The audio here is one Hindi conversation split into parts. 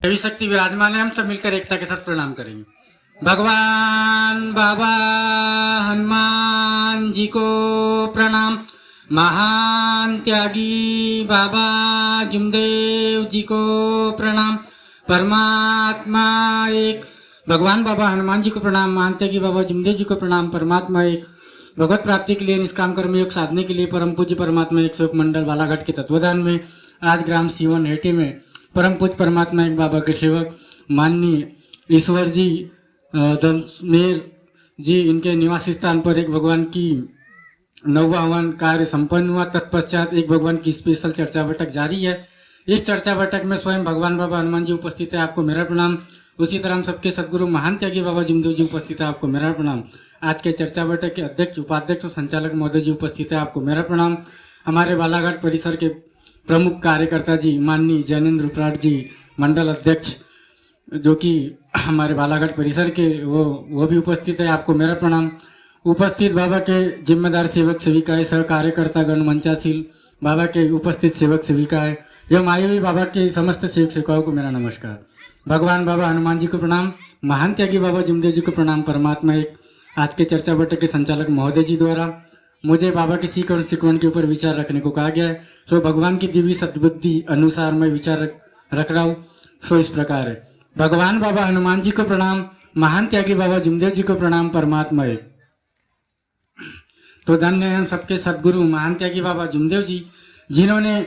देवी शक्ति विराजमान है। हम सब मिलकर एकता के साथ प्रणाम करेंगे। भगवान बाबा हनुमान जी को प्रणाम। महान त्यागी बाबा जुमदेव जी को प्रणाम। परमात्मा एक। भगवान बाबा हनुमान जी को प्रणाम। महान त्यागी बाबा जुमदेव जी को प्रणाम। परमात्मा एक। भगवत प्राप्ति के लिए निष्काम कर्म योग साधने के लिए परम पूज्य परमात्मा एक सेवक मंडल बालाघाट के तत्वधान में आज ग्राम सीवन हेटे में परम पूज्य परमात्मा एक बाबा के सेवक माननीय ईश्वर जी धनमेर जी इनके निवास स्थान पर एक भगवान की नौवा हवन कार्य संपन्न हुआ। तत्पश्चात एक भगवान की स्पेशल चर्चा बैठक जारी है। इस चर्चा बैठक में स्वयं भगवान बाबा हनुमान जी उपस्थित है। आपको मेरा प्रणाम। उसी तरह हम सबके सदगुरु महान त्यागी बाबा जुमदेव जी उपस्थित है। आपको मेरा प्रणाम। आज के चर्चा बैठक के अध्यक्ष उपाध्यक्ष और संचालक महोदय जी उपस्थित है। आपको मेरा प्रणाम। हमारे बालाघाट परिसर के प्रमुख कार्यकर्ता जी माननीय जैनेन्द्र उपराट जी मंडल अध्यक्ष जो कि हमारे बालाघाट परिसर के वो भी उपस्थित है। आपको मेरा प्रणाम। उपस्थित बाबा के जिम्मेदार सेवक सेविकाएं सह कार्यकर्ता गण मंचासील बाबा के उपस्थित सेवक सेविकाएं एवं आए हुए बाबा के समस्त सेवक सेविकाओं को मेरा नमस्कार। भगवान बाबा हनुमान जी को प्रणाम। महान त्यागी बाबा जुमदेव जी को प्रणाम। परमात्मा एक। आज के चर्चा बैठक के संचालक महोदय जी द्वारा मुझे बाबा की सीख और सिकवन के ऊपर विचार रखने को कहा गया है। सो भगवान की दिव्य सद्बुद्धि अनुसार मैं विचार रख रहा हूँ। सो इस प्रकार है। भगवान बाबा हनुमान जी को प्रणाम। महान त्यागी बाबा जुमदेव जी को प्रणाम। परमात्मा एक। तो धन्य है हम सबके सदगुरु महान त्यागी बाबा जुमदेव जी जिन्होंने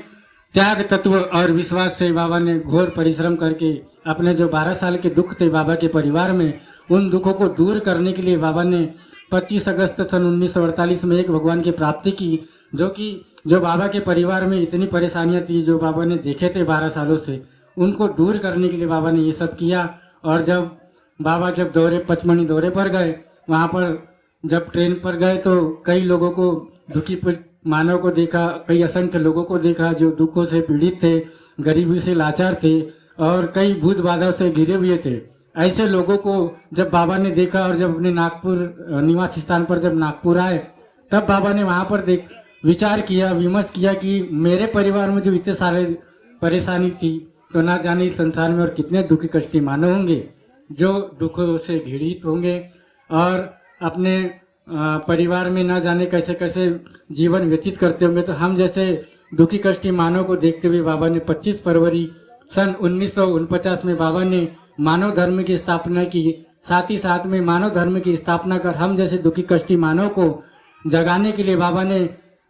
त्याग तत्व और विश्वास से बाबा ने घोर परिश्रम करके अपने जो 12 साल के दुख थे बाबा के परिवार में उन दुखों को दूर करने के लिए बाबा ने 25 अगस्त सन 1948 में एक भगवान की प्राप्ति की जो बाबा के परिवार में इतनी परेशानियां थी जो बाबा ने देखे थे 12 सालों से उनको दूर करने के लिए बाबा ने ये सब किया। और जब बाबा पचमणी दौरे पर गए वहाँ पर जब ट्रेन पर गए तो कई लोगों को दुखी मानव को देखा, कई असंख्य लोगों को देखा जो दुखों से पीड़ित थे, गरीबी से लाचार थे और कई भूत बाधाओं से घिरे हुए थे। ऐसे लोगों को जब बाबा ने देखा और जब अपने नागपुर निवास स्थान पर जब नागपुर आए तब बाबा ने वहाँ पर विचार किया, विमर्श किया कि मेरे परिवार में जो इतने सारे परेशानी थी तो ना जाने इस संसार में और कितने दुखी कष्टी मानव होंगे जो दुखों से घिरित होंगे और अपने परिवार में ना जाने कैसे कैसे जीवन व्यतीत करते होंगे। तो हम जैसे दुखी कष्टी मानव को देखते हुए बाबा ने 25 फरवरी सन 1949 में बाबा ने मानव धर्म की स्थापना की। साथ ही साथ में मानव धर्म की स्थापना कर हम जैसे दुखी कष्टी मानव को जगाने के लिए बाबा ने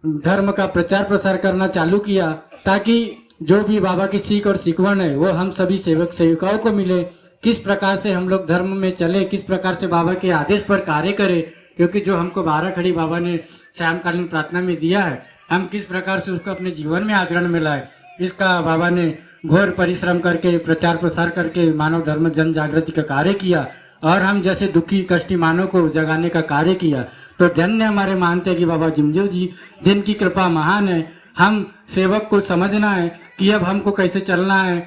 धर्म का प्रचार प्रसार करना चालू किया ताकि जो भी बाबा की सीख और सिकवन है वो हम सभी सेवक सेविकाओं को मिले। किस प्रकार से हम लोग धर्म में चले, किस प्रकार से बाबा के आदेश पर कार्य करें, क्योंकि जो हमको 12 खड़ी बाबा ने श्यामकालीन प्रार्थना में दिया है हम किस प्रकार से उसको अपने जीवन में आचरण में लाए, इसका बाबा ने घोर परिश्रम करके प्रचार प्रसार करके मानव धर्म जन जागृति का कार्य किया और हम जैसे दुखी कष्टी मानव को जगाने का कार्य किया। तो धन्य हमारे मानते हैं कि बाबा जुमदेव जी जिनकी कृपा महान है। हम सेवक को समझना है कि अब हमको कैसे चलना है,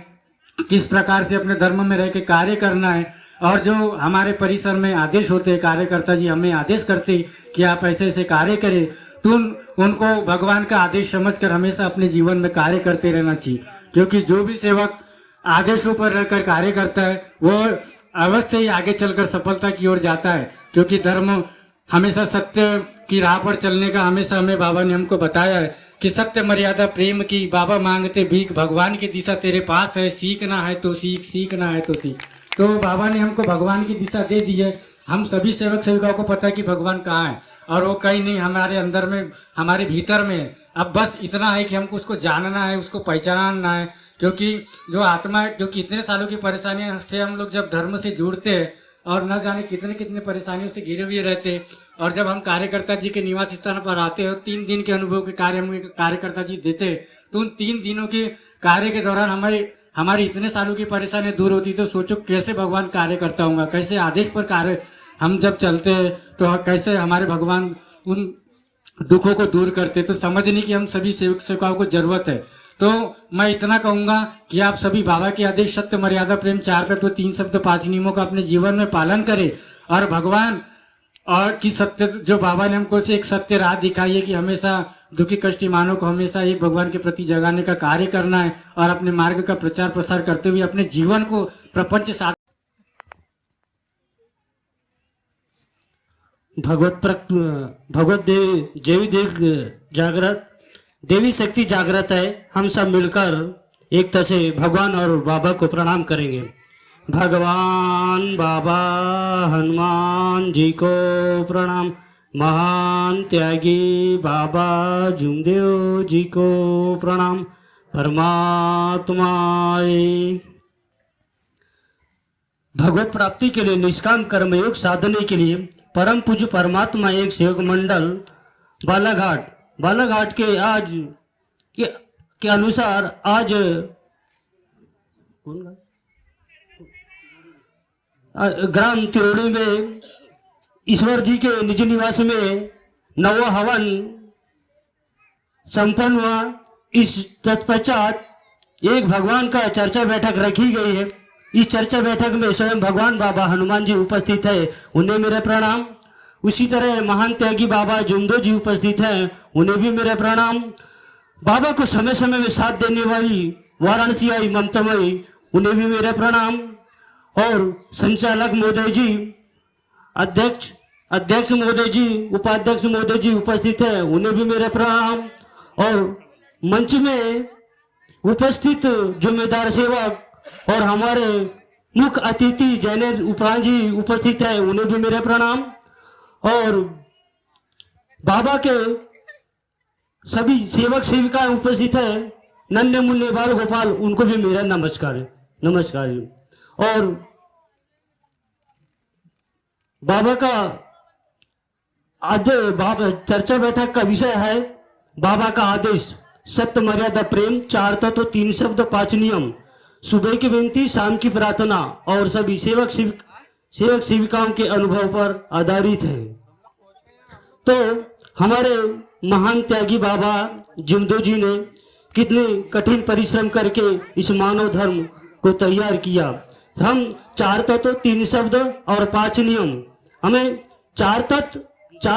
किस प्रकार से अपने धर्म में रह के कार्य करना है और जो हमारे परिसर में आदेश होते हैं कार्यकर्ता जी हमें आदेश करते कि आप ऐसे ऐसे कार्य करें तो उनको भगवान का आदेश समझकर हमेशा अपने जीवन में कार्य करते रहना चाहिए। क्योंकि जो भी सेवक आदेशों पर रहकर कार्य करता है वो अवश्य ही आगे चलकर सफलता की ओर जाता है। क्योंकि धर्म हमेशा सत्य की राह पर चलने का हमेशा हमें बाबा ने हमको बताया है कि सत्य मर्यादा प्रेम की बाबा मांगते भीख भगवान की दिशा तेरे पास है, सीखना है तो सीख, सीखना है तो सीख। तो बाबा ने हमको भगवान की दिशा दे दी है। हम सभी सेवक सेविकाओं को पता है कि भगवान कहाँ है और वो कहीं नहीं हमारे अंदर में हमारे भीतर में है। अब बस इतना है कि हमको उसको जानना है, उसको पहचानना है। क्योंकि जो आत्मा है, क्योंकि इतने सालों की परेशानियों से हम लोग जब धर्म से जुड़ते हैं और न जाने कितने कितने परेशानियों से घिरे हुए रहते हैं और जब हम कार्यकर्ता जी के निवास स्थान पर आते हैं 3 दिन के अनुभव के कार्य हम कार्यकर्ता जी देते हैं तो उन 3 दिनों के कार्य के दौरान हमारी इतने सालों की परेशानी दूर होती। तो सोचो कैसे भगवान कार्य करता होगा, कैसे आदेश पर कार्य हम जब चलते हैं तो कैसे हमारे भगवान उन दुखों को दूर करते। तो समझने की हम सभी सेवक सेविकाओं को जरूरत है। तो मैं इतना कहूँगा कि आप सभी बाबा के आदेश सत्य मर्यादा प्रेम 4 तत्व 3 शब्द 5 नियमों का अपने जीवन में पालन करें और भगवान और कि सत्य जो बाबा ने हमको एक सत्य राह दिखाई है कि हमेशा दुखी कष्टी मानव को हमेशा एक भगवान के प्रति जगाने का कार्य करना है और अपने मार्ग का प्रचार प्रसार करते हुए अपने जीवन को प्रपंच साथ भगवत देवी देवी जागृत देवी शक्ति जागृत है। हम सब मिलकर एकता से भगवान और बाबा को प्रणाम करेंगे। भगवान बाबा हनुमान जी को प्रणाम। महान त्यागी बाबा जुमदेव जी को प्रणाम। परमात्मा भगवत प्राप्ति के लिए निष्काम कर्मयोग साधने के लिए परम पूज्य परमात्मा एक सेवक मंडल बालाघाट के आज के अनुसार आज ग्राम तिरोड़ी में ईश्वर जी के निज निवास में नवा हवन संपन्न हुआ। इस तत्पश्चात एक भगवान का चर्चा बैठक रखी गई है। इस चर्चा बैठक में स्वयं भगवान बाबा हनुमान जी उपस्थित है, उन्हें मेरे प्रणाम। उसी तरह महान त्यागी बाबा जुमदो जी उपस्थित हैं, उन्हें भी मेरे प्रणाम। बाबा को समय समय में साथ देने वाली वाराणसी आई ममतामयी, उन्हें भी मेरे प्रणाम। और संचालक महोदय जी, अध्यक्ष महोदय जी, उपाध्यक्ष महोदय जी उपस्थित है, उन्हें भी मेरे प्रणाम। और मंच में उपस्थित जिम्मेदार सेवक और हमारे मुख्य अतिथि जैनेन्द्र उपरांत जी उपस्थित है, उन्हें भी मेरे प्रणाम। और बाबा के सभी सेवक सेविकाएं उपस्थित है, नन्हे मुन्ने बाल गोपाल, उनको भी मेरा नमस्कार। और बाबा का चर्चा बैठक का विषय है बाबा का आदेश, सत्य मर्यादा प्रेम, 4 तत्व 3 शब्द 5 नियम, सुबह की विनती शाम की प्रार्थना और सभी सेवक सेविकाओं के अनुभव पर आधारित है। तो हमारे महान त्यागी बाबा जुमदो जी ने कितने कठिन परिश्रम करके इस मानव धर्म को तैयार किया। हम 4 तत्व 3 शब्द और 5 नियम, हमें 4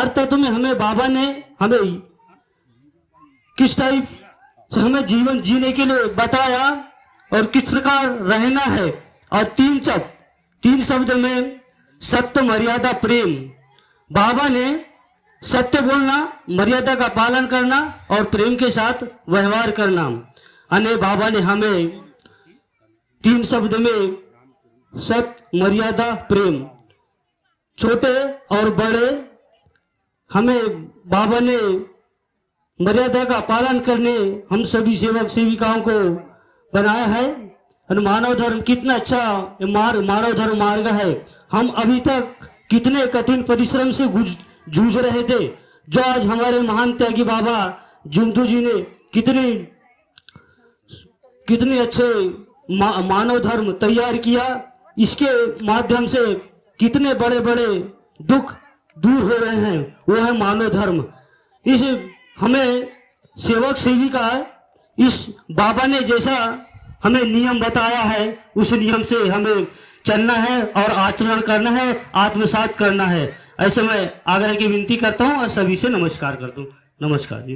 तत्व में हमें बाबा ने हमें किस टाइप से हमें जीवन जीने के लिए बताया और किस प्रकार रहना है। और 3 शब्द में सत्य मर्यादा प्रेम, बाबा ने सत्य बोलना, मर्यादा का पालन करना और प्रेम के साथ व्यवहार करना। अने बाबा ने हमें 3 शब्द में सत्य मर्यादा प्रेम, छोटे और बड़े, हमें बाबा ने मर्यादा का पालन करने हम सभी सेवक सेविकाओं को बनाया है। और मानव धर्म कितना अच्छा मानव धर्म मार्ग है। हम अभी तक कितने कठिन परिश्रम से जूझ रहे थे, जो आज हमारे महान त्यागी बाबा जुमदो जी ने कितने अच्छे मानव धर्म तैयार किया। इसके माध्यम से कितने बड़े बड़े दुख दूर हो रहे हैं, वो है मानव धर्म। इस हमें सेवक सेविका इस बाबा ने जैसा हमें नियम बताया है, उस नियम से हमें चलना है और आचरण करना है, आत्मसात करना है। ऐसे मैं आग्रह की विनती करता हूँ और सभी से नमस्कार करता हूँ। नमस्कार जी।